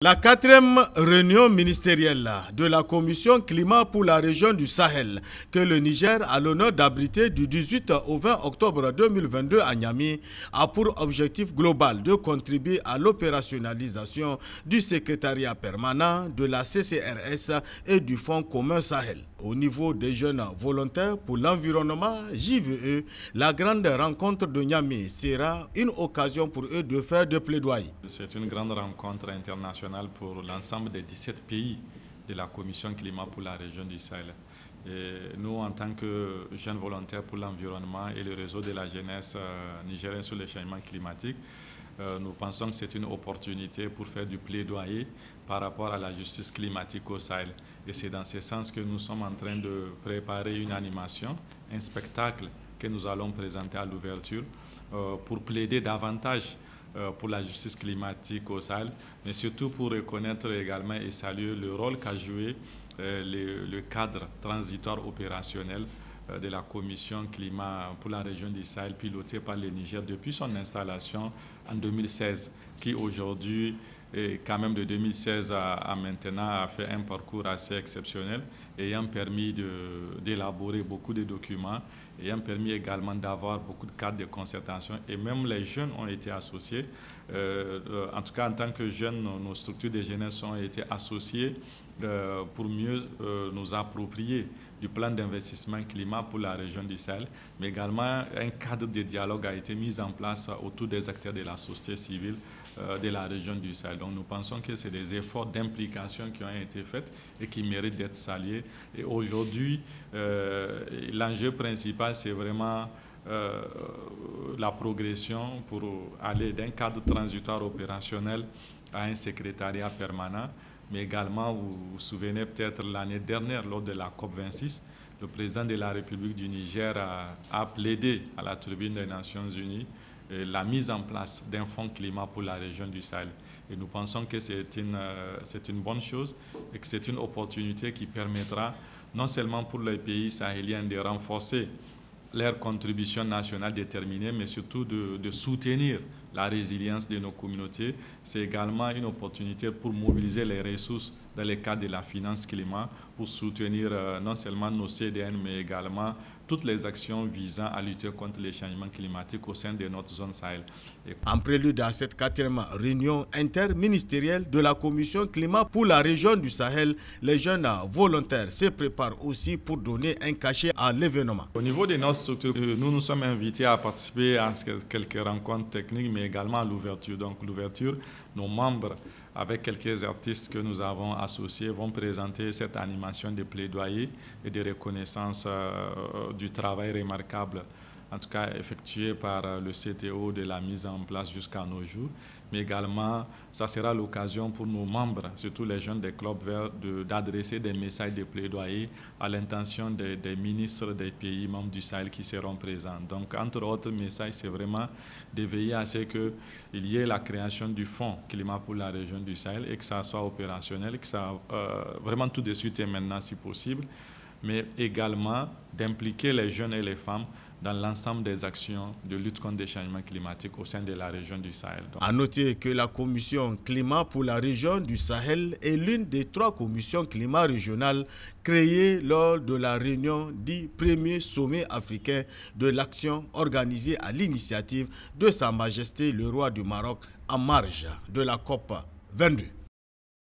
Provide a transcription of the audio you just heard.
La quatrième réunion ministérielle de la Commission climat pour la région du Sahel, que le Niger a l'honneur d'abriter du 18 au 20 octobre 2022 à Niamey, a pour objectif global de contribuer à l'opérationnalisation du secrétariat permanent de la CCRS et du Fonds commun Sahel. Au niveau des jeunes volontaires pour l'environnement JVE, la grande rencontre de Niamey sera une occasion pour eux de faire de plaidoyer. C'est une grande rencontre internationale pour l'ensemble des 17 pays de la Commission climat pour la région du Sahel. Et nous, en tant que jeunes volontaires pour l'environnement et le réseau de la jeunesse nigérienne sur les changements climatiques, nous pensons que c'est une opportunité pour faire du plaidoyer par rapport à la justice climatique au Sahel. Et c'est dans ce sens que nous sommes en train de préparer une animation, un spectacle que nous allons présenter à l'ouverture pour plaider davantage pour la justice climatique au Sahel, mais surtout pour reconnaître également et saluer le rôle qu'a joué le cadre transitoire opérationnel de la Commission climat pour la région du Sahel, pilotée par le Niger depuis son installation en 2016, qui aujourd'hui, quand même de 2016 à maintenant, a fait un parcours assez exceptionnel, ayant permis d'élaborer beaucoup de documents, ayant permis également d'avoir beaucoup de cadres de concertation, et même les jeunes ont été associés. En tout cas, en tant que jeunes, nos structures de jeunesse ont été associées pour mieux nous approprier du plan d'investissement climat pour la région du Sahel, mais également un cadre de dialogue a été mis en place autour des acteurs de la société civile de la région du Sahel. Donc nous pensons que c'est des efforts d'implication qui ont été faits et qui méritent d'être salués. Et aujourd'hui, l'enjeu principal, c'est vraiment la progression pour aller d'un cadre transitoire opérationnel à un secrétariat permanent. Mais également, vous vous souvenez peut-être l'année dernière, lors de la COP26, le président de la République du Niger a plaidé à la tribune des Nations Unies la mise en place d'un fonds climat pour la région du Sahel. Et nous pensons que c'est une bonne chose et que c'est une opportunité qui permettra non seulement pour les pays sahéliens de renforcer leur contribution nationale déterminée, mais surtout de soutenir la résilience de nos communautés. C'est également une opportunité pour mobiliser les ressources dans le cadre de la finance climat pour soutenir non seulement nos CDN, mais également toutes les actions visant à lutter contre les changements climatiques au sein de notre zone Sahel. En prélude à cette quatrième réunion interministérielle de la Commission climat pour la région du Sahel, les jeunes volontaires se préparent aussi pour donner un cachet à l'événement. Au niveau de notre structure, nous nous sommes invités à participer à quelques rencontres techniques, mais également à l'ouverture. Donc l'ouverture, nos membres, avec quelques artistes que nous avons associés, vont présenter cette animation de plaidoyer et de reconnaissance du travail remarquable, en tout cas effectué par le CTO de la mise en place jusqu'à nos jours. Mais également, ça sera l'occasion pour nos membres, surtout les jeunes des clubs verts, d'adresser des messages de plaidoyer à l'intention des ministres des pays membres du Sahel qui seront présents. Donc, entre autres messages, c'est vraiment de veiller à ce qu'il y ait la création du fonds climat pour la région du Sahel et que ça soit opérationnel, que ça vraiment tout de suite et maintenant si possible, mais également d'impliquer les jeunes et les femmes dans l'ensemble des actions de lutte contre les changements climatiques au sein de la région du Sahel. À noter que la Commission climat pour la région du Sahel est l'une des 3 commissions climat régionales créées lors de la réunion du premier sommet africain de l'action organisé à l'initiative de Sa Majesté le roi du Maroc en marge de la COP 22.